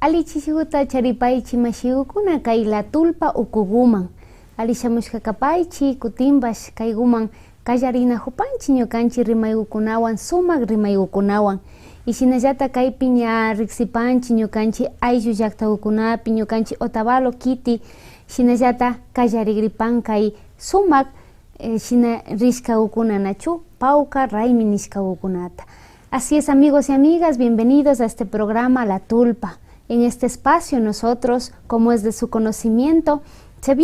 Alichishiguta charipaychi mashigukuna kay la tulpa ukuguman. Alishamushka kapaychi kutimbash kayguman kallarinahupanchi ñukanchi rimaykukunawan sumak rimaykukunawan. Ishinallata kaypi ña riksipanchi ñukanchi ayllu llaqtakunapi ñukanchi Otavalo kiti shinallata kallarikripan kay sumak shina rishkakukuna nachu Paucar Raymi nishkakukunata. Así es, amigos y amigas, bienvenidos a este programa La Tulpa. En este espacio nosotros, como es de su conocimiento, se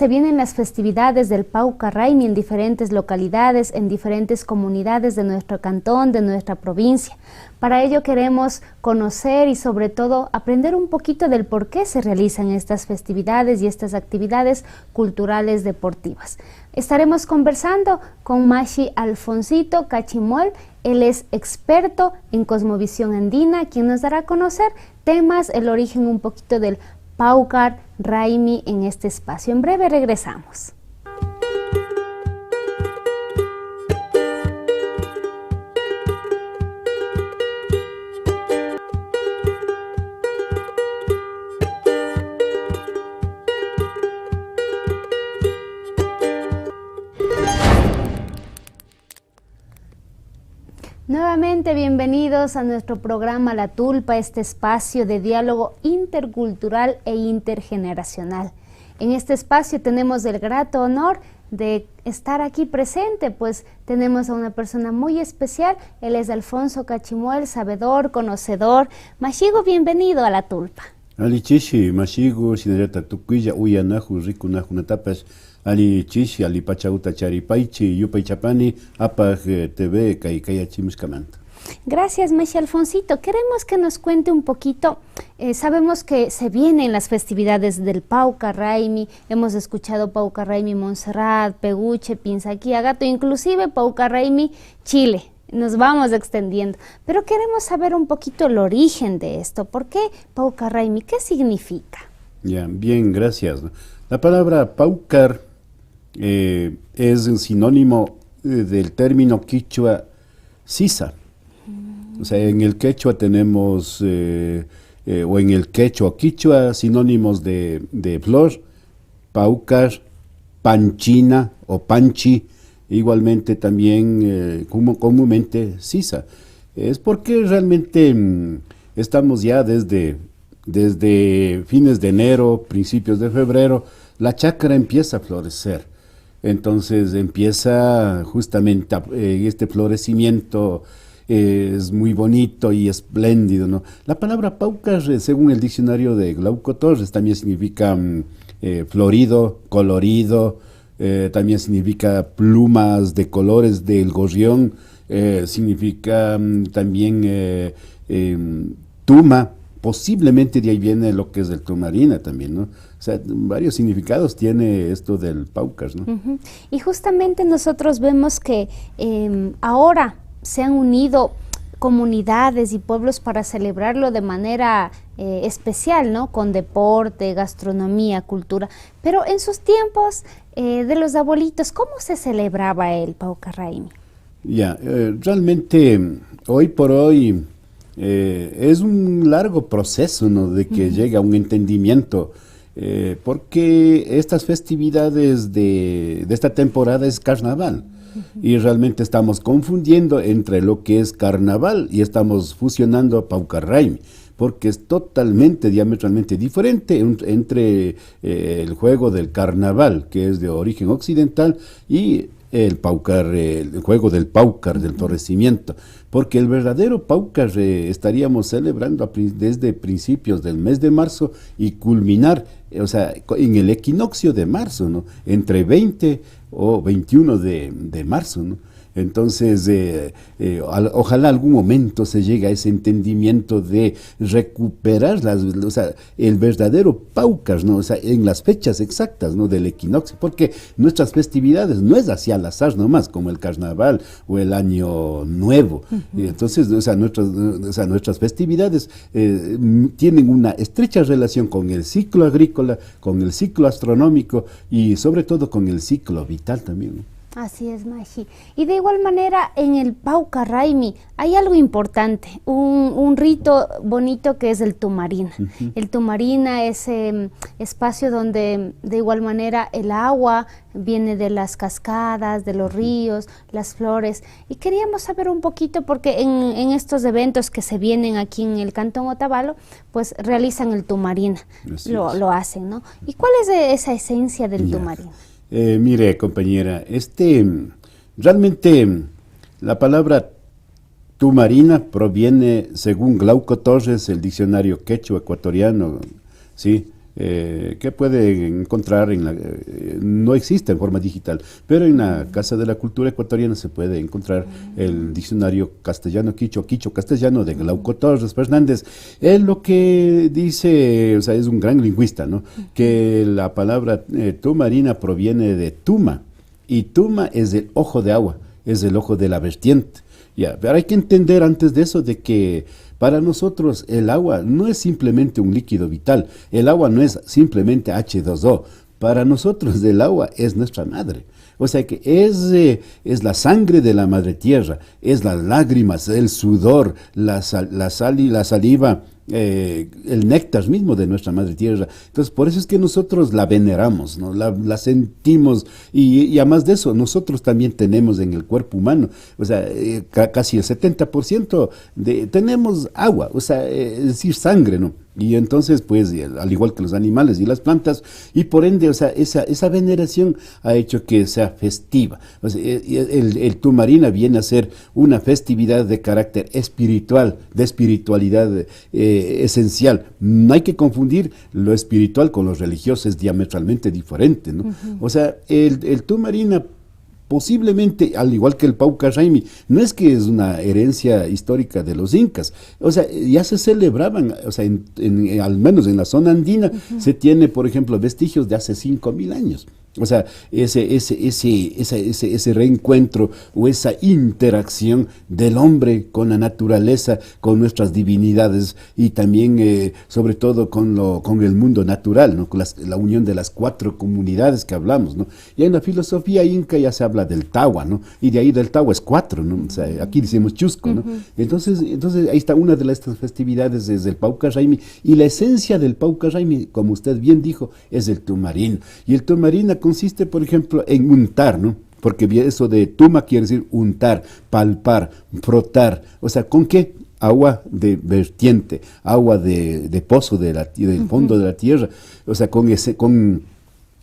vienen las festividades del Paucar Raymi en diferentes localidades, en diferentes comunidades de nuestro cantón, de nuestra provincia. Para ello queremos conocer y sobre todo aprender un poquito del por qué se realizan estas festividades y estas actividades culturales deportivas. Estaremos conversando con Mashi Alfonsito Cachimuel. Él es experto en cosmovisión andina, quien nos dará a conocer temas, el origen un poquito del Paucar Raymi en este espacio. En breve regresamos. Nuevamente bienvenidos a nuestro programa La Tulpa, este espacio de diálogo intercultural e intergeneracional. En este espacio tenemos el grato honor de estar aquí presente, pues tenemos a una persona muy especial. Él es Alfonso Cachimuel, sabedor, conocedor. Mashigo, bienvenido a La Tulpa. Ali chishi, Mashigo, sinayata tukuilla, uyanahu, rikunahu, natapas. Ali chishi, ali pachauta charipaichi, yupay chapani, apag TV, kayachimiskamanta. Gracias, Mashi Alfonsito. Queremos que nos cuente un poquito, sabemos que se vienen las festividades del Paucar Raymi, hemos escuchado Paucar Raymi Montserrat, Peguche, Pinzaquí, Agato, inclusive Paucar Raymi Chile. Nos vamos extendiendo, pero queremos saber un poquito el origen de esto. ¿Por qué Paucar Raymi? ¿Qué significa? Ya, bien, gracias. La palabra Paucar es un sinónimo del término quichua sisa. O sea, en el quechua tenemos, o en el quechua quichua, sinónimos de flor, Paucar, panchina o panchi, igualmente también comúnmente sisa. Es porque realmente estamos ya desde fines de enero, principios de febrero, la chácara empieza a florecer. Entonces empieza justamente este florecimiento, es muy bonito y espléndido, ¿no? La palabra Paucar, según el diccionario de Glauco Torres, también significa florido, colorido, también significa plumas de colores del gorrión, significa también tuma. Posiblemente de ahí viene lo que es el tumarina también, ¿no? O sea, varios significados tiene esto del Paucar, ¿no? Y justamente nosotros vemos que ahora se han unido comunidades y pueblos para celebrarlo de manera especial, ¿no? Con deporte, gastronomía, cultura. Pero en sus tiempos de los abuelitos, ¿cómo se celebraba el Paucar Raymi? Ya, realmente hoy por hoy es un largo proceso, ¿no? De que llegue a un entendimiento, porque estas festividades de esta temporada es carnaval, y realmente estamos confundiendo entre lo que es carnaval y estamos fusionando Paucar Raymi, porque es totalmente, diametralmente diferente entre el juego del carnaval, que es de origen occidental, y el Paucar, el juego del Paucar, del florecimiento, porque el verdadero Paucar estaríamos celebrando desde principios del mes de marzo y culminar, o sea, en el equinoccio de marzo, ¿no? Entre 20 o 21 de marzo, ¿no? Entonces, ojalá algún momento se llegue a ese entendimiento de recuperar o sea, el verdadero Paucar, ¿no? O sea, en las fechas exactas, ¿no? Del equinoccio, porque nuestras festividades no es hacia al azar nomás, como el carnaval o el año nuevo. Entonces, o sea, nuestras festividades tienen una estrecha relación con el ciclo agrícola, con el ciclo astronómico y sobre todo con el ciclo vital también, ¿no? Así es, Mashi. Y de igual manera, en el Pauca Raimi hay algo importante, un rito bonito que es el Tumarina. El Tumarina es espacio donde de igual manera el agua viene de las cascadas, de los ríos, las flores. Y queríamos saber un poquito, porque en estos eventos que se vienen aquí en el Cantón Otavalo, pues realizan el Tumarina, lo hacen, ¿no? ¿Y cuál es esa esencia del Tumarina? Mire, compañera, realmente la palabra Tumarina proviene, según Glauco Torres, el diccionario quechua ecuatoriano, ¿sí? Que puede encontrar no existe en forma digital, pero en la Casa de la Cultura Ecuatoriana se puede encontrar el diccionario castellano quichua castellano de Glauco Torres Fernández. Él lo que dice, o sea, es un gran lingüista, ¿no? Que la palabra tumarina proviene de tuma, y tuma es el ojo de agua, es el ojo de la vertiente. Ya, pero hay que entender antes de eso de que para nosotros el agua no es simplemente un líquido vital, el agua no es simplemente H2O, para nosotros el agua es nuestra madre. O sea que es la sangre de la madre tierra, es las lágrimas, el sudor, la saliva, el néctar mismo de nuestra madre tierra. Entonces por eso es que nosotros la veneramos, ¿no? La sentimos, y además de eso nosotros también tenemos en el cuerpo humano, o sea, casi el 70% tenemos agua, o sea, es decir, sangre, ¿no? Y entonces, pues, al igual que los animales y las plantas, y por ende, o sea, esa veneración ha hecho que sea festiva. O sea, el Tumarina viene a ser una festividad de carácter espiritual, de espiritualidad esencial. No hay que confundir lo espiritual con lo religioso, es diametralmente diferente, ¿no? O sea, el Tumarina posiblemente, al igual que el Pauca Raimi, no es que es una herencia histórica de los incas, o sea, ya se celebraban, o sea, al menos en la zona andina, se tiene, por ejemplo, vestigios de hace 5.000 años. O sea, ese reencuentro o esa interacción del hombre con la naturaleza, con nuestras divinidades, y también, sobre todo, con el mundo natural, ¿no? Con la unión de las 4 comunidades que hablamos, ¿no? Y en la filosofía inca ya se habla del Tawa, ¿no? Y de ahí del Tawa es 4, ¿no? O sea, aquí decimos Chusco, ¿no? Entonces ahí está una de estas festividades, es el Pauca Raimi, y la esencia del Pauca Raimi, como usted bien dijo, es el Tumarina. Y el Tumarina consiste, por ejemplo, en untar, ¿no? Porque eso de tuma quiere decir untar, palpar, frotar. O sea, ¿con qué? Agua de vertiente, agua de pozo del fondo de la tierra. O sea, con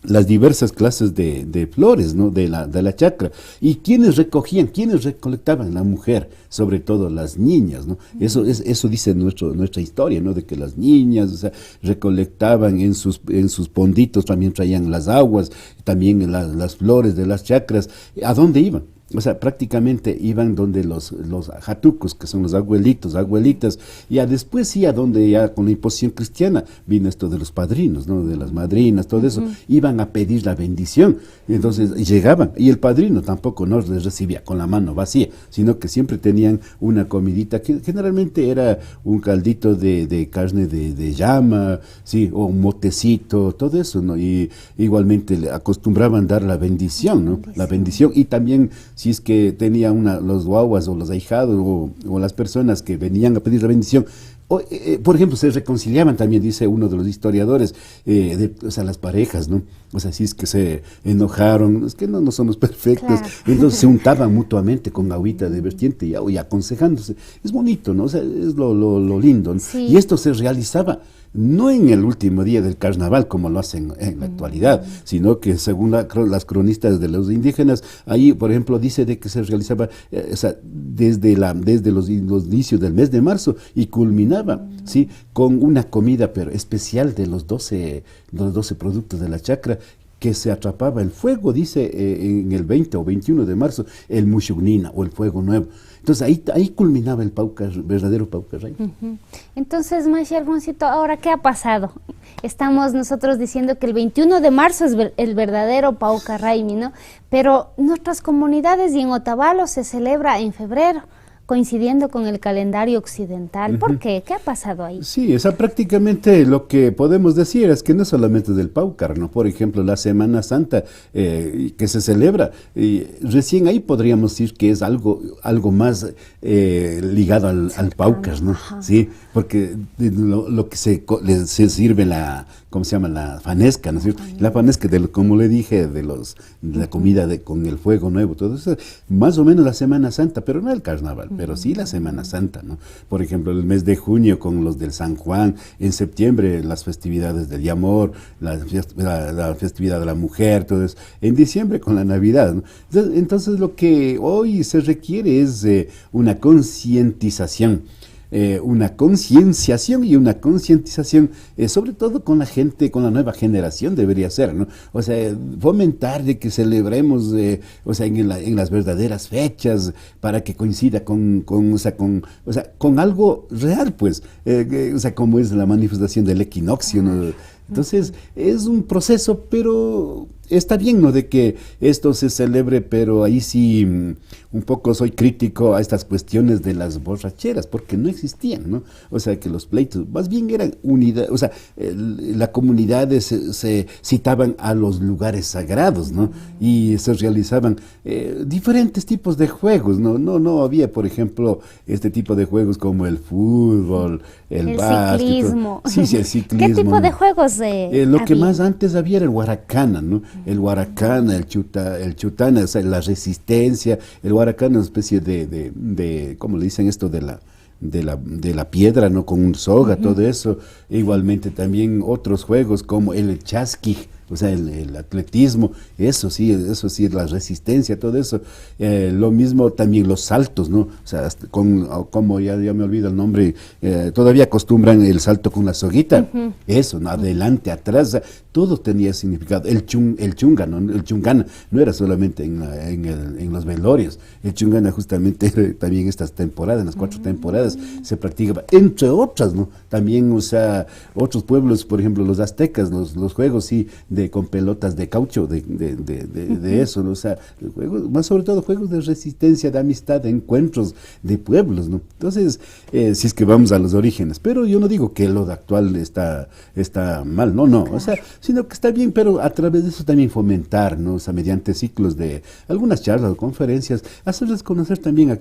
las diversas clases de flores, ¿no? de la chacra. ¿Y quiénes recogían? ¿Quiénes recolectaban? La mujer, sobre todo las niñas, ¿no? Eso dice nuestra historia, ¿no? De que las niñas, o sea, recolectaban en sus ponditos, también traían las aguas, también las flores de las chacras. ¿A dónde iban? O sea, prácticamente iban donde los jatucos, que son los abuelitos, abuelitas, y después sí, a donde ya con la imposición cristiana vino esto de los padrinos, ¿no? De las madrinas, todo eso, iban a pedir la bendición. Y entonces llegaban, y el padrino tampoco no les recibía con la mano vacía, sino que siempre tenían una comidita que generalmente era un caldito de carne de llama, sí, o un motecito, todo eso, ¿no? Y igualmente le acostumbraban dar la bendición, ¿no? La bendición, y también si es que tenía los guaguas o los ahijados o las personas que venían a pedir la bendición, por ejemplo, se reconciliaban también, dice uno de los historiadores, o sea, las parejas, ¿no? O sea, si es que se enojaron, es que no somos perfectos, claro. Entonces se untaban mutuamente con agüita de vertiente y aconsejándose. Es bonito, ¿no? O sea, es lo lindo, ¿no? Sí. Y esto se realizaba no en el último día del carnaval, como lo hacen en la actualidad, sino que según las cronistas de los indígenas, ahí, por ejemplo, dice de que se realizaba o sea, desde los inicios del mes de marzo, y culminaba, ¿sí? Con una comida pero especial de los 12 productos de la chacra, que se atrapaba el fuego, dice en el 20 o 21 de marzo, el Mushugnina o el fuego nuevo. Entonces ahí culminaba el verdadero Pauca Raimi. Entonces, Mashi Alfoncito, ahora, ¿qué ha pasado? Estamos nosotros diciendo que el 21 de marzo es el verdadero Pauca Raimi, ¿no? Pero en otras comunidades y en Otavalo se celebra en febrero. coincidiendo con el calendario occidental. ¿Por qué? ¿Qué ha pasado ahí? Sí, prácticamente lo que podemos decir es que no solamente del Paucar, ¿no? Por ejemplo, la Semana Santa que se celebra, recién ahí podríamos decir que es algo más ligado al Paucar, ¿no? Ajá. Sí, porque lo que se sirve ¿cómo se llama? La fanesca, ¿no es cierto? La fanesca, como le dije, de la comida con el fuego nuevo, todo eso, más o menos la Semana Santa, pero no el carnaval, pero sí la Semana Santa, ¿no? Por ejemplo, el mes de junio con los del San Juan, en septiembre las festividades del amor, la festividad de la mujer, todo eso, en diciembre con la Navidad, ¿no? Entonces lo que hoy se requiere es una concientización. Una concienciación y una concientización, sobre todo con la gente, con la nueva generación debería ser, ¿no? O sea, fomentar de que celebremos, o sea, en las verdaderas fechas, para que coincida o sea, con algo real, pues, o sea, como es la manifestación del equinoccio, ¿no? Entonces, es un proceso, pero está bien, ¿no?, de que esto se celebre, pero ahí sí un poco soy crítico a estas cuestiones de las borracheras, porque no existían, ¿no? O sea, que los pleitos, más bien eran unidad, o sea, la comunidad se citaban a los lugares sagrados, ¿no? Y se realizaban diferentes tipos de juegos, ¿no? No había, por ejemplo, este tipo de juegos como el fútbol, el básquet. Ciclismo. Sí, el ciclismo. ¿Qué tipo de juegos lo que había? más antes había era el huaracana, ¿no? El huaracana, el chutana, o sea, la resistencia. El huaracana es una especie de ¿cómo le dicen esto? De la piedra, ¿no? Con un soga, todo eso. Igualmente también otros juegos como el chasqui, o sea, el atletismo, eso sí, la resistencia, todo eso. Lo mismo también los saltos, ¿no? O sea, como ya me olvido el nombre, todavía acostumbran el salto con la soguita, eso, ¿no? Adelante, atrás, o sea, todo tenía significado. El chungana, ¿no? El chungana no era solamente en los velorios, el chungana justamente también estas temporadas, en las 4 temporadas, se practicaba, entre otras, ¿no? También, o sea, otros pueblos, por ejemplo, los aztecas, los juegos, sí, con pelotas de caucho, de eso, ¿no? O sea, juegos, más sobre todo juegos de resistencia, de amistad, de encuentros de pueblos, ¿no? Entonces, si es que vamos a los orígenes, pero yo no digo que lo de actual está mal, no, claro. O sea, sino que está bien, pero a través de eso también fomentar, ¿no? O sea, mediante ciclos de algunas charlas o conferencias, hacerles conocer también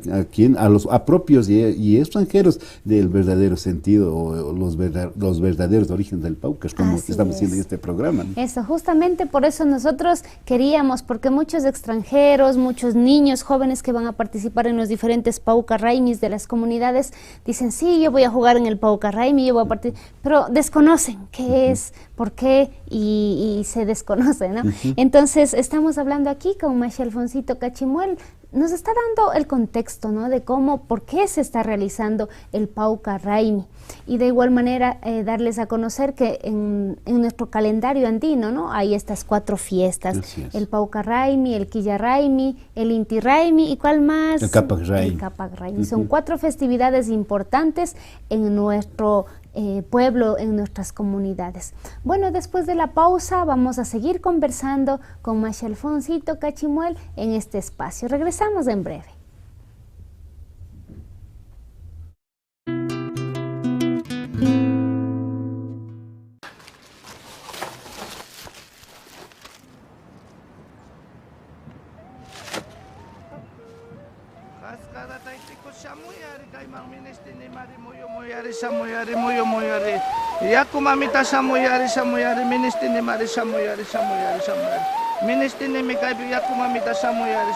a los propios y extranjeros del verdadero sentido o los verdaderos orígenes del Paucar, como estamos haciendo en este programa, ¿no? Eso, justamente por eso nosotros queríamos, porque muchos extranjeros, muchos niños, jóvenes que van a participar en los diferentes Paucar Raimis de las comunidades, dicen, sí, yo voy a jugar en el Paucar Raimi, yo voy a participar, pero desconocen qué es, por qué, y se desconoce, ¿no? Entonces, estamos hablando aquí con Masha Alfonsito Cachimuel, nos está dando el contexto, ¿no?, de cómo, por qué se está realizando el Paucar Raimi. Y de igual manera darles a conocer que en nuestro calendario andino, ¿no?, hay estas 4 fiestas, el Paucar Raimi, el Quilla Raimi, el Inti Raimi, ¿y cuál más? El Capac Raimi. El Capac Raimi. Son 4 festividades importantes en nuestro pueblo, en nuestras comunidades. Bueno, después de la pausa vamos a seguir conversando con Masha Alfonsito Cachimuel en este espacio. Regresamos en breve. Yaku mamita samoyare ministine mare samoyare ministine me kaipi yaku mamita samoyare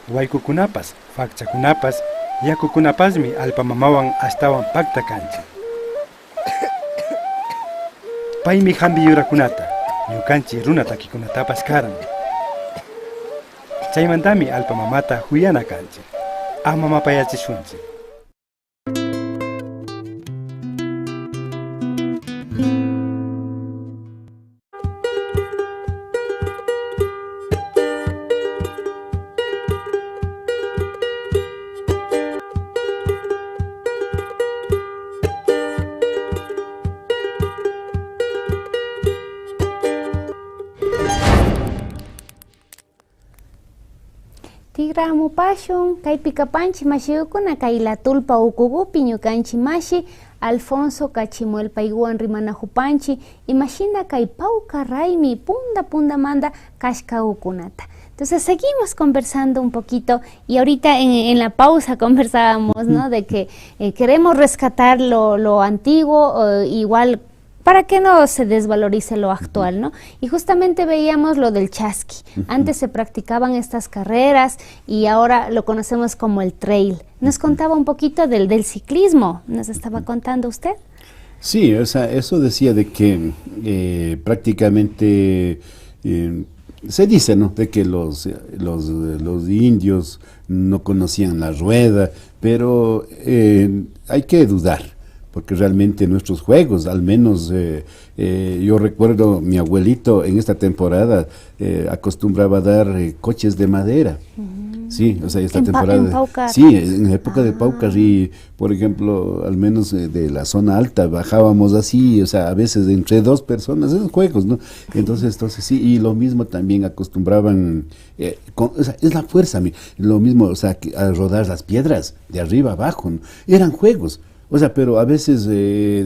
Waykukunapas, fakchakunapas, yakukunapasmi alpamamawan astawan pakta kanchik. Paymi hambi yurakunata, ñukanchik runa takikunatapas karan. Chaymantami alpamamata huyana kanchik, amamapayachishunchik. tigramu pashun, kay pikapanchi mashiukuna kay la tulpa ukugupi ñukanchi mashi Alfonso Cachimuel Paiguan Rimana Jupanchi, imagina kay pauka raimi punda manda kashka ukunata. Entonces seguimos conversando un poquito y ahorita en la pausa conversábamos, ¿no? De que queremos rescatar lo antiguo, igual para que no se desvalorice lo actual, ¿no? Y justamente veíamos lo del chasqui. Antes se practicaban estas carreras y ahora lo conocemos como el trail. Nos contaba un poquito del ciclismo, ¿nos estaba contando usted? Sí, o sea, eso decía de que prácticamente se dice, ¿no? De que los indios no conocían la rueda, pero hay que dudar. Porque realmente nuestros juegos, al menos yo recuerdo mi abuelito en esta temporada acostumbraba a dar coches de madera. Sí, o sea, esta temporada. En Paucar. Sí, en la época de Paucar y, por ejemplo, al menos de la zona alta bajábamos así, o sea, a veces entre 2 personas, esos juegos, ¿no? Entonces sí, y lo mismo también acostumbraban, o sea, es la fuerza, lo mismo, o sea, a rodar las piedras de arriba abajo, ¿no? Eran juegos. O sea, pero a veces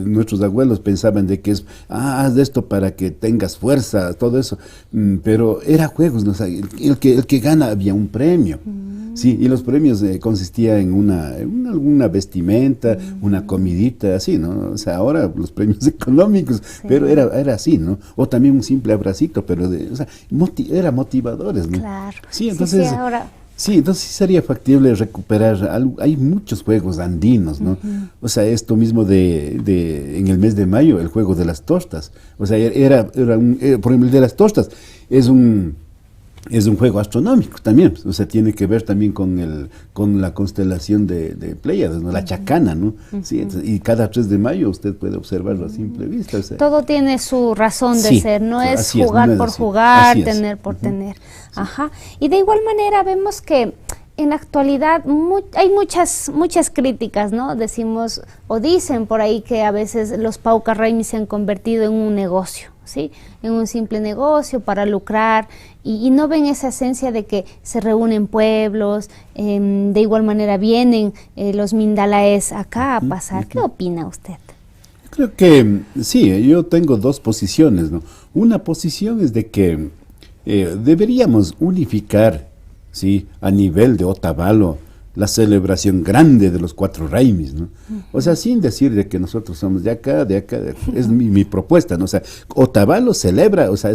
nuestros abuelos pensaban de que haz de esto para que tengas fuerza, todo eso, pero era juegos, ¿no? O sea, el que gana había un premio, sí, y los premios consistían en alguna vestimenta, una comidita, así, ¿no? O sea, ahora los premios económicos, sí. Pero era así, ¿no? O también un simple abracito, pero o sea, era motivadores, ¿no? Claro. Sí, entonces... Sí, ahora... Sí, entonces sí sería factible recuperar hay muchos juegos andinos, ¿no? O sea, esto mismo en el mes de mayo, el juego de las tostas. O sea, por ejemplo, el de las tostas es un juego astronómico también, o sea, tiene que ver también con la constelación de Pléyades, ¿no? La Chacana, ¿no? Sí, entonces, y cada 3 de mayo usted puede observarlo a simple vista. O sea, todo tiene su razón de sí, no o sea, es jugar por así. jugar, Así es. tener por tener. Ajá. Y de igual manera vemos que en la actualidad hay muchas críticas, ¿no? Decimos o dicen por ahí que a veces los Pauca Raimi se han convertido en un negocio, ¿sí? En un simple negocio para lucrar y no ven esa esencia de que se reúnen pueblos, de igual manera vienen los mindalaes acá a pasar. ¿Qué opina usted? Creo que sí, yo tengo 2 posiciones, ¿no? Una posición es de que deberíamos unificar, ¿sí? A nivel de Otavalo, la celebración grande de los 4 Raimis, ¿no? O sea, sin decir de que nosotros somos de acá, es mi propuesta, ¿no? O sea, Otavalo celebra, o sea,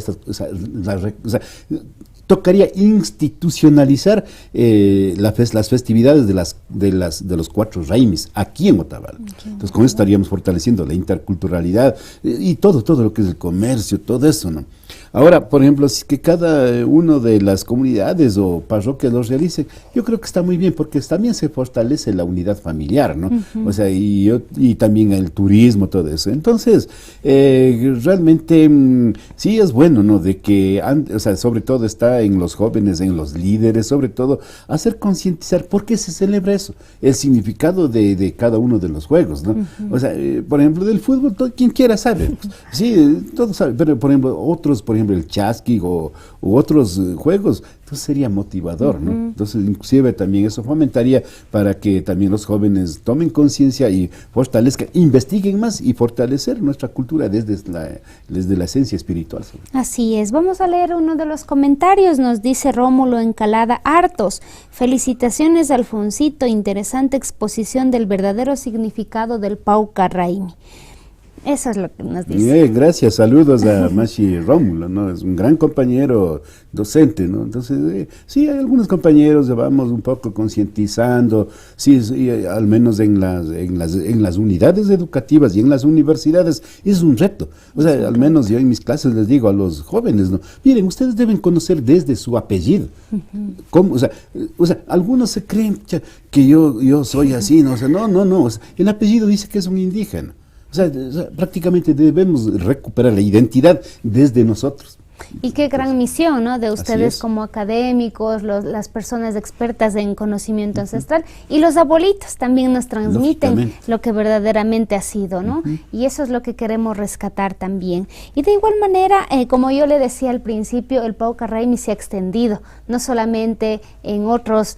tocaría institucionalizar las festividades de los 4 Raimis aquí en Otavalo. Entonces, con eso estaríamos fortaleciendo la interculturalidad y todo lo que es el comercio, todo eso, ¿no? Ahora, por ejemplo, si que cada uno de las comunidades o parroquias lo realice, yo creo que está muy bien, porque también se fortalece la unidad familiar, ¿no? O sea, y también el turismo, todo eso. Entonces, realmente sí es bueno, ¿no? De que, o sea, sobre todo está en los jóvenes, en los líderes, sobre todo, hacer concientizar por qué se celebra eso, el significado de cada uno de los juegos, ¿no? O sea, por ejemplo, del fútbol, quien quiera sabe, pues, sí, todos saben, pero por ejemplo, el chasqui u otros juegos, entonces sería motivador, ¿no? Entonces, inclusive también eso fomentaría para que también los jóvenes tomen conciencia y fortalezcan, investiguen más y fortalecer nuestra cultura desde la esencia espiritual. Así es. Vamos a leer uno de los comentarios. Nos dice Rómulo Encalada Hartos: felicitaciones, Alfonsito, interesante exposición del verdadero significado del Pauca Raimi. Eso es lo que nos dice. Bien, gracias, saludos a Mashi Rómulo, ¿no? Es un gran compañero docente, ¿no? Entonces, sí, hay algunos compañeros que vamos un poco concientizando, sí, al menos en las unidades educativas y en las universidades, es un reto. O sea, al menos yo en mis clases les digo a los jóvenes, ¿no? Miren, ustedes deben conocer desde su apellido. ¿Cómo? O sea, algunos se creen que yo soy así, ¿no? O sea, no, o sea, el apellido dice que es un indígena. O sea, prácticamente debemos recuperar la identidad desde nosotros. Y qué gran misión, ¿no?, de ustedes es. como académicos, las personas expertas en conocimiento ancestral, y los abuelitos también nos transmiten Lógicamente. lo que verdaderamente ha sido, ¿no? Y eso es lo que queremos rescatar también. Y de igual manera, como yo le decía al principio, el Pauca Raimi se ha extendido, no solamente en otras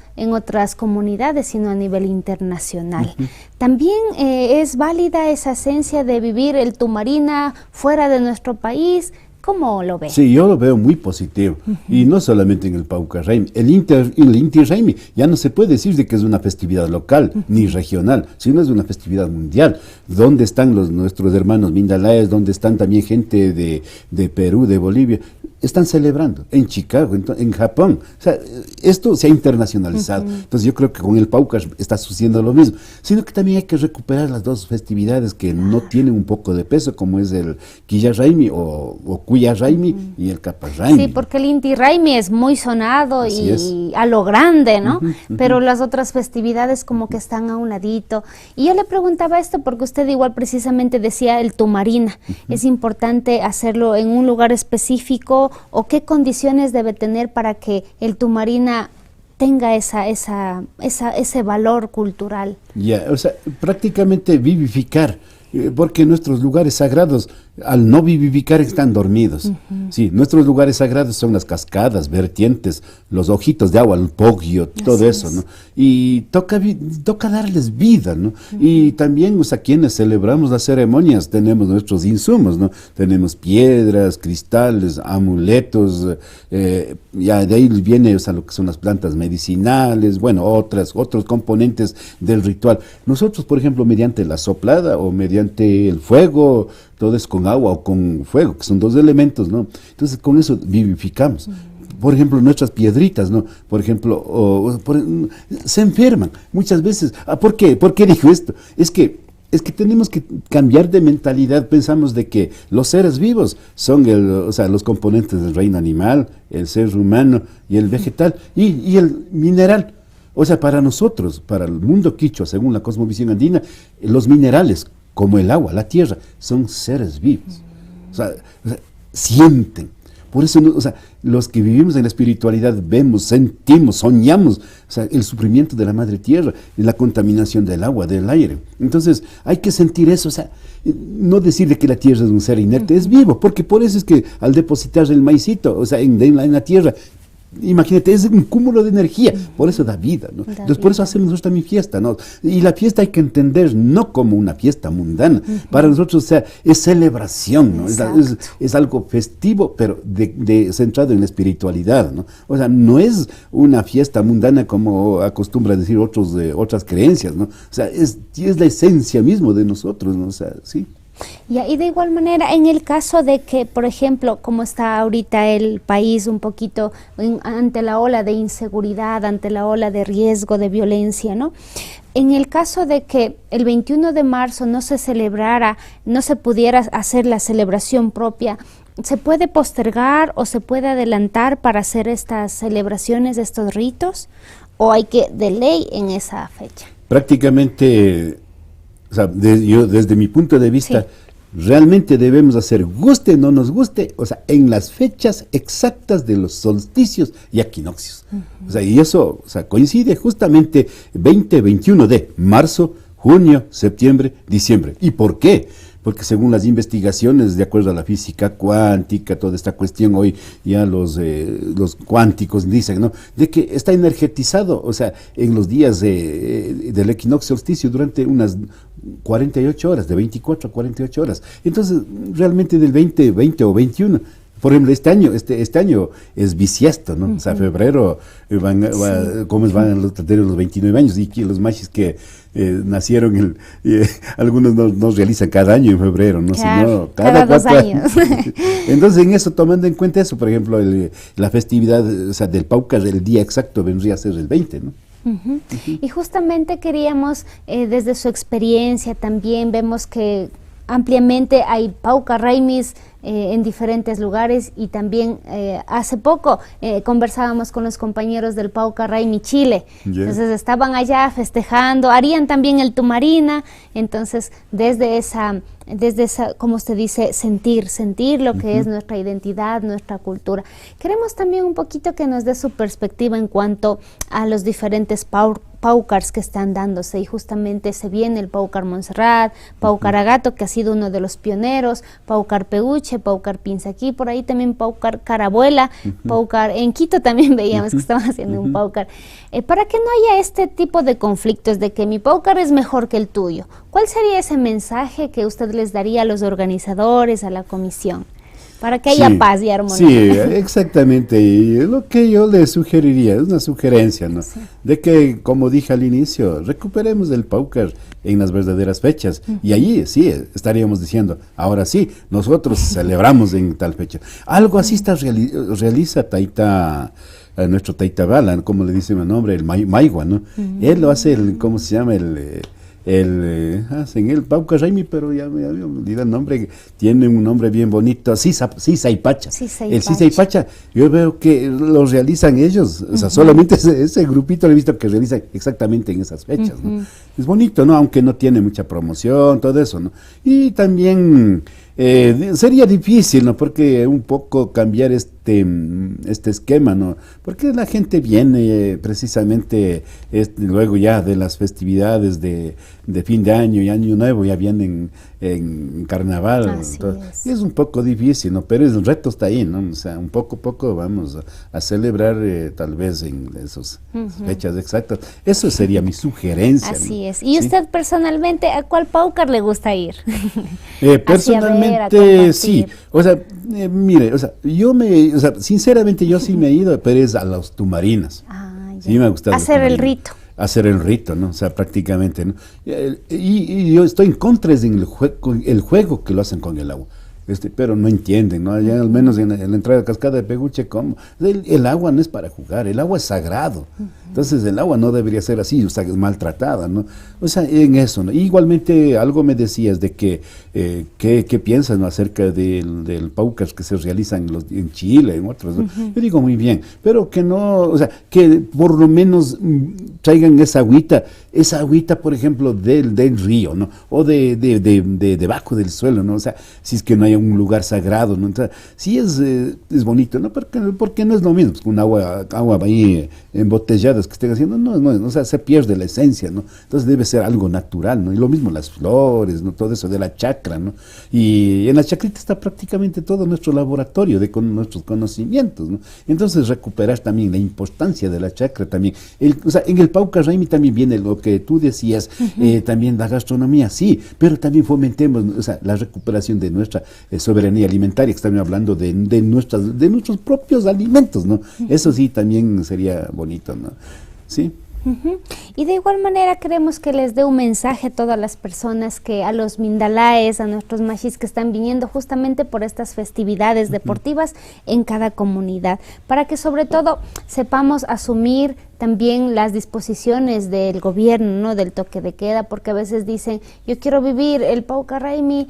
comunidades, sino a nivel internacional. También es válida esa esencia de vivir el Tumarina fuera de nuestro país. ¿Cómo lo ve? Sí, yo lo veo muy positivo. Y no solamente en el Pauca Raimi. El Inti Raimi ya no se puede decir de que es una festividad local ni regional, sino es una festividad mundial. ¿Dónde están nuestros hermanos Mindalaes? ¿Dónde están también gente de Perú, de Bolivia? Están celebrando en Chicago, en Japón. O sea, esto se ha internacionalizado. Entonces yo creo que con el Pauca está sucediendo lo mismo. Sino que también hay que recuperar las dos festividades que no tienen un poco de peso, como es el Quilla Raimi o Cuya Raimi y el Capa Raimi. Sí, porque el Inti Raimi es muy sonado Así y a lo grande, ¿no? Pero las otras festividades como que están a un ladito. Y yo le preguntaba esto porque usted igual precisamente decía el Tumarina. ¿Es importante hacerlo en un lugar específico o qué condiciones debe tener para que el Tumarina tenga ese valor cultural? Ya, o sea, prácticamente vivificar, porque nuestros lugares sagrados, al no vivificar, están dormidos. Sí, nuestros lugares sagrados son las cascadas, vertientes, los ojitos de agua, el poggio, todo eso, ¿no? Y toca darles vida, ¿no? Y también, o sea, quienes celebramos las ceremonias, tenemos nuestros insumos, ¿no? Tenemos piedras, cristales, amuletos, ya de ahí viene, o sea, lo que son las plantas medicinales, bueno, otros componentes del ritual. Nosotros, por ejemplo, mediante la soplada o mediante el fuego, todo es con agua o con fuego, que son dos elementos, ¿no? Entonces, con eso vivificamos. Por ejemplo, nuestras piedritas, ¿no? Por ejemplo, se enferman muchas veces. ¿Por qué? ¿Por qué dijo esto? Es que tenemos que cambiar de mentalidad. Pensamos de que los seres vivos son los componentes del reino animal, el ser humano y el vegetal y el mineral. O sea, para nosotros, para el mundo quichua, según la cosmovisión andina, los minerales, como el agua, la tierra, son seres vivos. O sea, sienten. Por eso, o sea, los que vivimos en la espiritualidad vemos, sentimos, soñamos, o sea, el sufrimiento de la madre tierra, la contaminación del agua, del aire. Entonces, hay que sentir eso, o sea, no decir de que la tierra es un ser inerte, es vivo, porque por eso es que al depositar el maicito, o sea, en la tierra, imagínate, es un cúmulo de energía, por eso da vida, ¿no? Entonces, por eso hacemos nosotros también fiesta, ¿no? Y la fiesta hay que entender no como una fiesta mundana, para nosotros, o sea, es celebración, ¿no? Es algo festivo, pero centrado en la espiritualidad, ¿no? O sea, no es una fiesta mundana como acostumbra decir otras creencias, ¿no? O sea, es la esencia mismo de nosotros, ¿no? O sea, sí. Y de igual manera, en el caso de que, por ejemplo, como está ahorita el país un poquito ante la ola de inseguridad, ante la ola de riesgo, de violencia, ¿no? En el caso de que el 21 de marzo no se celebrara, no se pudiera hacer la celebración propia, ¿se puede postergar o se puede adelantar para hacer estas celebraciones, estos ritos? ¿O hay que de ley en esa fecha? Prácticamente, o sea, yo desde mi punto de vista, Sí. Realmente debemos hacer, guste o no nos guste, o sea, en las fechas exactas de los solsticios y equinoccios. O sea, y eso, o sea, coincide justamente 20-21 de marzo, junio, septiembre, diciembre. ¿Y por qué? Porque según las investigaciones, de acuerdo a la física cuántica, toda esta cuestión, hoy ya los cuánticos dicen, ¿no?, de que está energetizado, o sea, en los días del equinoccio solsticio durante unas 48 horas, de 24 a 48 horas. Entonces, realmente del 20 o 21, por ejemplo, este año es bisiesto, ¿no? O sea, febrero van a tener los 29 años, y que los machis que nacieron, algunos no realizan cada año en febrero, ¿no? Claro, Sino cada 2 4 años. Entonces, en eso, tomando en cuenta eso, por ejemplo, la festividad, o sea, del Pauca, el día exacto vendría a ser el 20, ¿no? Y justamente queríamos, desde su experiencia también, vemos que ampliamente hay Pauca Raimis en diferentes lugares, y también hace poco conversábamos con los compañeros del Pauca Raimi Chile. Yeah. Entonces estaban allá festejando, harían también el Tumarina. Entonces desde esa desde esa, como usted dice, sentir lo que es nuestra identidad, nuestra cultura. Queremos también un poquito que nos dé su perspectiva en cuanto a los diferentes paucars que están dándose, y justamente se viene el Paucar Montserrat, Paucar Agato, que ha sido uno de los pioneros, Paucar Peguche, Paucar Pinzaquí, por ahí también Paucar Carabuela, Paucar en Quito también veíamos que estaban haciendo un Paucar. Para que no haya este tipo de conflictos de que mi Paucar es mejor que el tuyo, ¿cuál sería ese mensaje que usted les daría a los organizadores, a la comisión? Para que haya paz y armonía. Sí, exactamente. Y lo que yo le sugeriría, es una sugerencia, ¿no? Sí. De que, como dije al inicio, recuperemos el Paucar en las verdaderas fechas. Y allí sí estaríamos diciendo, ahora sí, nosotros celebramos en tal fecha. Algo así realiza nuestro Taita Bala, como le dice mi nombre, el Maigua, ¿no? Él lo hace, ¿cómo se llama? Hacen el Paucar Raimi, pero ya me olvidé el nombre, tiene un nombre bien bonito, Sisa y Pacha. El Sisa y Pacha, yo veo que lo realizan ellos, o sea, solamente ese grupito lo he visto que realiza exactamente en esas fechas, ¿no? Es bonito, ¿no? Aunque no tiene mucha promoción, todo eso, ¿no? Y también sería difícil, ¿no? Porque un poco cambiar este esquema, ¿no? Porque la gente viene precisamente luego ya de las festividades de fin de año y año nuevo, ya vienen en carnaval. Es un poco difícil, ¿no? Pero el reto está ahí, ¿no? O sea, un poco a poco vamos a celebrar tal vez en esas fechas exactas. Eso sería mi sugerencia. Así es. ¿Y usted personalmente a cuál Paucar le gusta ir? Personalmente sí. O sea, mire, o sea, sinceramente yo sí me he ido, pero es a los Tumarinas. Sí me ha gustado. Hacer el rito. Hacer el rito, ¿no? O sea, prácticamente, ¿no? Y yo estoy en contra del el juego que lo hacen con el agua. Pero no entienden, ¿no? Allá al menos en la entrada de Cascada de Peguche, ¿cómo? El agua no es para jugar, el agua es sagrado. Entonces el agua no debería ser así, o sea, maltratada, ¿no? O sea, en eso, ¿no? Igualmente algo me decías de que, ¿qué piensas, ¿no? Acerca del Paucar que se realizan en Chile, en otros, ¿no? Yo digo muy bien, pero que no, o sea, que por lo menos traigan esa agüita, por ejemplo, del río, ¿no? O de debajo del suelo, ¿no? O sea, si es que no hay un lugar sagrado, ¿no? Entonces, sí es bonito, ¿no? Porque no es lo mismo, pues, con agua ahí embotelladas que estén haciendo, no, o sea, se pierde la esencia, ¿no? Entonces debe ser algo natural, ¿no? Y lo mismo las flores, ¿no? Todo eso de la chacra, ¿no? Y en la chacrita está prácticamente todo nuestro laboratorio con nuestros conocimientos, ¿no? Entonces recuperar también la importancia de la chacra también. O sea, en el Paucar Raimi también viene lo que tú decías, también la gastronomía, sí, pero también fomentemos, o sea, la recuperación de nuestra soberanía alimentaria, que estamos hablando de nuestros propios alimentos, ¿no? Eso sí también sería bonito, ¿no? Sí. Y de igual manera queremos que les dé un mensaje a todas las personas, a los mindalaes, a nuestros machis que están viniendo justamente por estas festividades deportivas en cada comunidad, para que sobre todo sepamos asumir también las disposiciones del gobierno, ¿no? Del toque de queda, porque a veces dicen, yo quiero vivir el Paucar Raimi,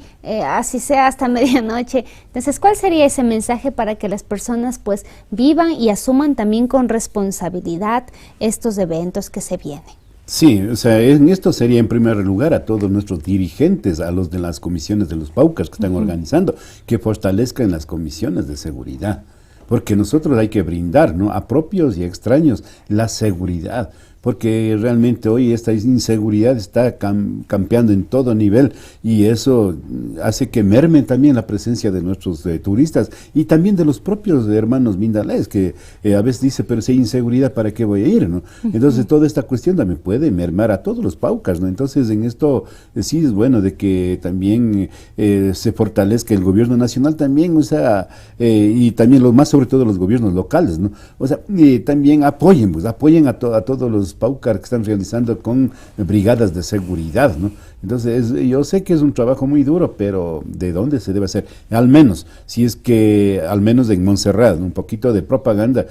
así sea hasta medianoche. Entonces, ¿cuál sería ese mensaje para que las personas pues vivan y asuman también con responsabilidad estos eventos que se vienen? Sí, o sea, en esto sería en primer lugar a todos nuestros dirigentes, a los de las comisiones de los Paucars que están organizando, que fortalezcan las comisiones de seguridad. Porque nosotros hay que brindar, ¿no? A propios y extraños la seguridad, porque realmente hoy esta inseguridad está campeando en todo nivel y eso hace que mermen también la presencia de nuestros turistas y también de los propios hermanos mindalaes, que a veces dice, pero si hay inseguridad, ¿para qué voy a ir, no? Entonces toda esta cuestión también puede mermar a todos los paucas, ¿no? Entonces en esto sí es bueno de que también se fortalezca el gobierno nacional también, o sea, y también más sobre todo los gobiernos locales, ¿no? O sea, también apoyen a todos los Paucar que están realizando con brigadas de seguridad, ¿no? Entonces, yo sé que es un trabajo muy duro, pero ¿de dónde se debe hacer? Al menos, si es que, al menos en Montserrat, un poquito de propaganda,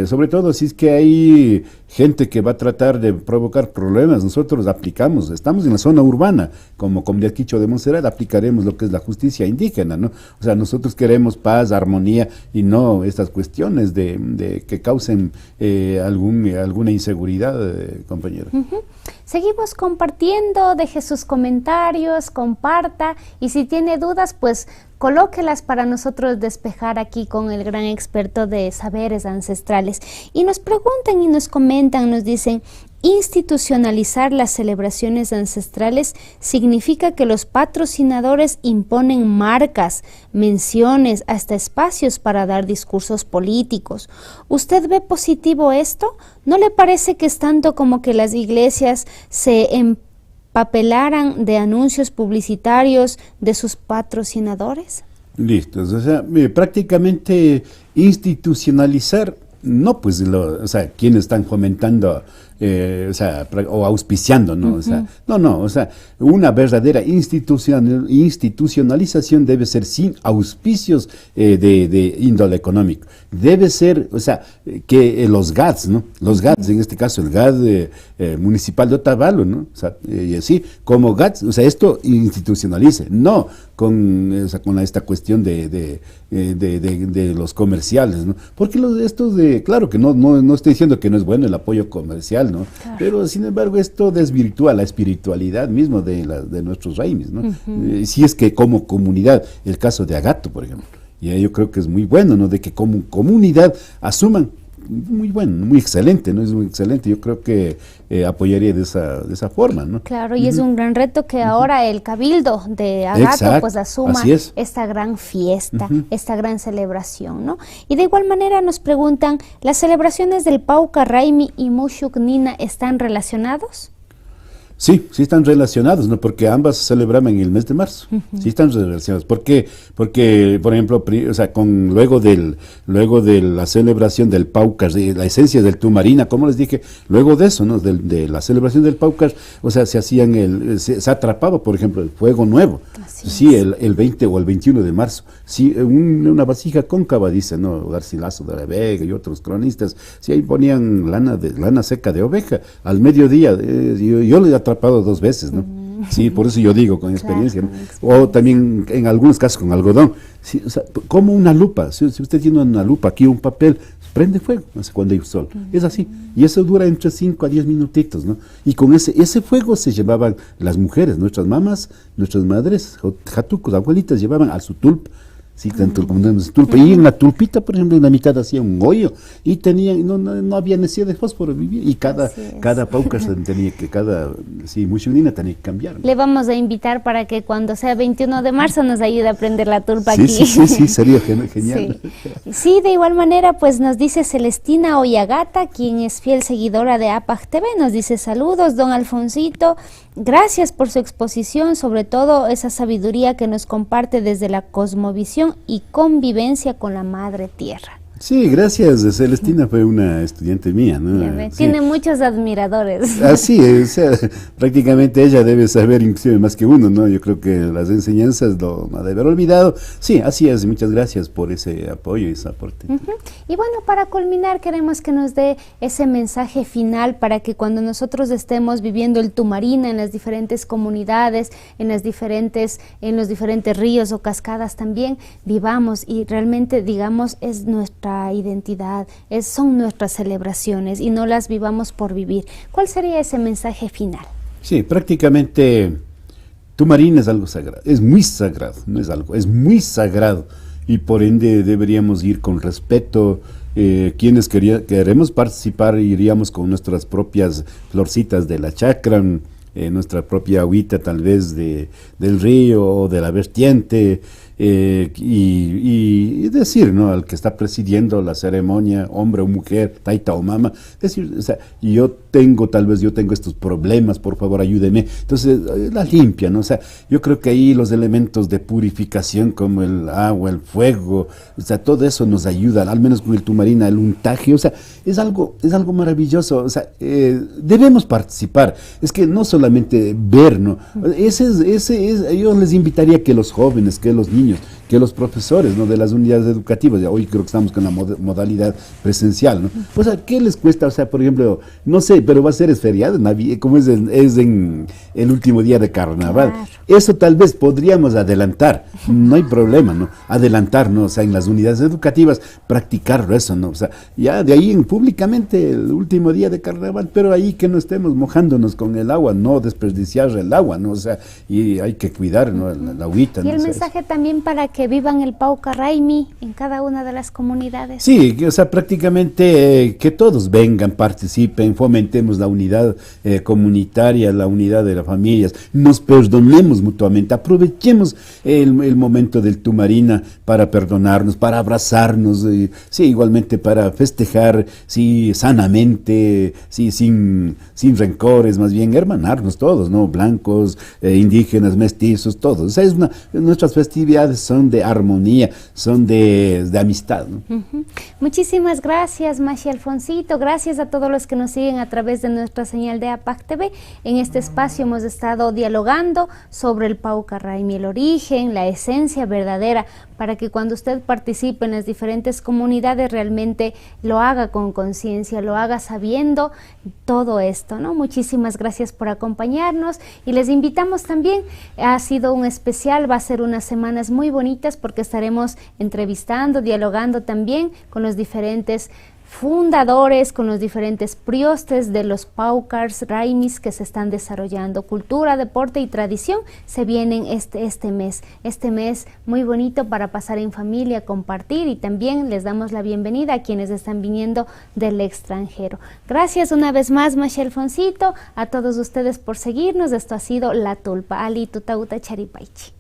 sobre todo si es que hay gente que va a tratar de provocar problemas, nosotros aplicamos, estamos en la zona urbana, como Comunidad Quichua de Montserrat, aplicaremos lo que es la justicia indígena, ¿no? O sea, nosotros queremos paz, armonía, y no estas cuestiones de que causen alguna inseguridad compañera. Seguimos compartiendo, deje sus comentarios, comparta, y si tiene dudas, pues colóquelas para nosotros despejar aquí con el gran experto de saberes ancestrales. Y nos preguntan y nos comentan, nos dicen: institucionalizar las celebraciones ancestrales significa que los patrocinadores imponen marcas, menciones, hasta espacios para dar discursos políticos. ¿Usted ve positivo esto? ¿No le parece que es tanto como que las iglesias se empapelaran de anuncios publicitarios de sus patrocinadores? Listos, o sea, prácticamente institucionalizar, no, pues, o sea, quienes están fomentando, o sea, o auspiciando, ¿no? O sea, no, o sea, una verdadera institucionalización debe ser sin auspicios de índole económico. Debe ser, o sea, que los GADs, ¿no? Los GADs, en este caso el GAD municipal de Otavalo, ¿no? O sea, y así, como GADs, o sea, esto institucionalice, no con, o sea, con esta cuestión de los comerciales, ¿no? Porque estos claro que no estoy diciendo que no es bueno el apoyo comercial, ¿no? Claro. Pero sin embargo esto desvirtúa la espiritualidad mismo de nuestros reinos, ¿no? Si es que como comunidad, el caso de Agato, por ejemplo, y yo creo que es muy bueno, ¿no? De que como comunidad asuman, muy bueno, muy excelente, ¿no? Es muy excelente, yo creo que apoyaría de esa forma, ¿no? Claro, y es un gran reto que ahora el Cabildo de Agato pues asuma esta gran fiesta, esta gran celebración, ¿no? Y de igual manera nos preguntan, ¿las celebraciones del Pauca Raimi y Mushuk Nina están relacionados? Sí están relacionados, ¿no? Porque ambas se celebraban en el mes de marzo. Sí están relacionados. ¿Por qué? Porque, por ejemplo, o sea, luego de la celebración del Paucar, de la esencia del Tumarina, como les dije, luego de eso, ¿no? De la celebración del Paucar, o sea, se atrapaba, por ejemplo, el fuego nuevo. Sí, el 20 o el 21 de marzo. Sí, una vasija cóncava, dice, ¿no? Garcilaso de la Vega y otros cronistas. Sí, ahí ponían lana seca de oveja. Al mediodía, yo le he atrapado 2 veces, ¿no? Sí, por eso yo digo, con experiencia, ¿no? O también, en algunos casos, con algodón. Sí, o sea, como una lupa. Si usted tiene una lupa, aquí un papel, prende fuego, no sé, cuando hay sol. Es así. Y eso dura entre 5 a 10 minutitos, ¿no? Y con ese fuego se llevaban las mujeres, nuestras mamás, nuestras madres, jatucos, abuelitas, llevaban a su tulpa. Sí, tanto como tulpa. Y en la tulpita, por ejemplo, en la mitad hacía un hoyo y no había necesidad de fósforo vivir. Y cada pauca tenía que, muchunina tenía que cambiar, ¿no? Le vamos a invitar para que cuando sea 21 de marzo nos ayude a prender la tulpa aquí. Sí, sería genial. Sí, de igual manera, pues nos dice Celestina Oyagata, quien es fiel seguidora de APAC TV, nos dice: saludos, don Alfonsito, gracias por su exposición, sobre todo esa sabiduría que nos comparte desde la cosmovisión y convivencia con la madre tierra. Sí, gracias. Celestina fue una estudiante mía, ¿no? Tiene muchos admiradores. Así, o sea, prácticamente ella debe saber inclusive más que uno, ¿no? Yo creo que las enseñanzas lo ha de haber olvidado. Sí, así es. Muchas gracias por ese apoyo y ese aporte. Y bueno, para culminar, queremos que nos dé ese mensaje final para que cuando nosotros estemos viviendo el Tumarina en las diferentes comunidades, en los diferentes ríos o cascadas también, vivamos y realmente digamos es nuestra identidad, son nuestras celebraciones y no las vivamos por vivir. ¿Cuál sería ese mensaje final? Sí, prácticamente Tumarina es algo sagrado, es muy sagrado, no es algo, es muy sagrado y por ende deberíamos ir con respeto. Quienes queremos participar iríamos con nuestras propias florcitas de la chacra, nuestra propia agüita tal vez del río o de la vertiente, y decir, ¿no?, al que está presidiendo la ceremonia, hombre o mujer, taita o mama, decir, o sea, yo tengo estos problemas, por favor ayúdeme. Entonces, la limpia, ¿no? O sea, yo creo que ahí los elementos de purificación como el agua, el fuego, o sea, todo eso nos ayuda, al menos con el Tumarina, el untaje, o sea, es algo maravilloso, o sea, debemos participar, es que no solamente ver, ¿no? Yo les invitaría que los jóvenes, que los niños niños, que los profesores, ¿no?, de las unidades educativas. Ya hoy creo que estamos con la modalidad presencial, ¿no? O sea, ¿qué les cuesta? O sea, por ejemplo, no sé, pero va a ser feriado, como es en el último día de carnaval. Claro. Eso tal vez podríamos adelantar, no hay problema, ¿no? Adelantarnos, o sea, en las unidades educativas, practicar eso, ¿no? O sea, ya de ahí públicamente el último día de carnaval, pero ahí que no estemos mojándonos con el agua, no desperdiciar el agua, ¿no? O sea, y hay que cuidar, ¿no?, la agüita. Y el ¿no? mensaje también para que vivan el Pauca Raimi en cada una de las comunidades. Sí, o sea, prácticamente que todos vengan, participen, fomentemos la unidad comunitaria, la unidad de las familias, nos perdonemos mutuamente, aprovechemos el momento del Tumarina para perdonarnos, para abrazarnos, sí, igualmente para festejar, sí, sanamente, sí, sin rencores, más bien hermanarnos todos, ¿no? Blancos, indígenas, mestizos, todos. O sea, nuestras festividades son de armonía, son de amistad, ¿no? Muchísimas gracias, Mashi Alfonsito. Gracias a todos los que nos siguen a través de nuestra señal de APAC TV. En este espacio hemos estado dialogando sobre el Pauca Raimi, el origen, la esencia verdadera, para que cuando usted participe en las diferentes comunidades realmente lo haga con conciencia, lo haga sabiendo todo esto, ¿no? Muchísimas gracias por acompañarnos y les invitamos también, ha sido un especial, va a ser unas semanas muy bonitas porque estaremos entrevistando, dialogando también con los diferentes fundadores, con los diferentes priostes de los Paucars Raimis que se están desarrollando. Cultura, deporte y tradición se vienen este mes muy bonito para pasar en familia, compartir, y también les damos la bienvenida a quienes están viniendo del extranjero. Gracias una vez más, Mashi Alfonsito, a todos ustedes por seguirnos. Esto ha sido La Tulpa, Ali Tutauta Charipaichi.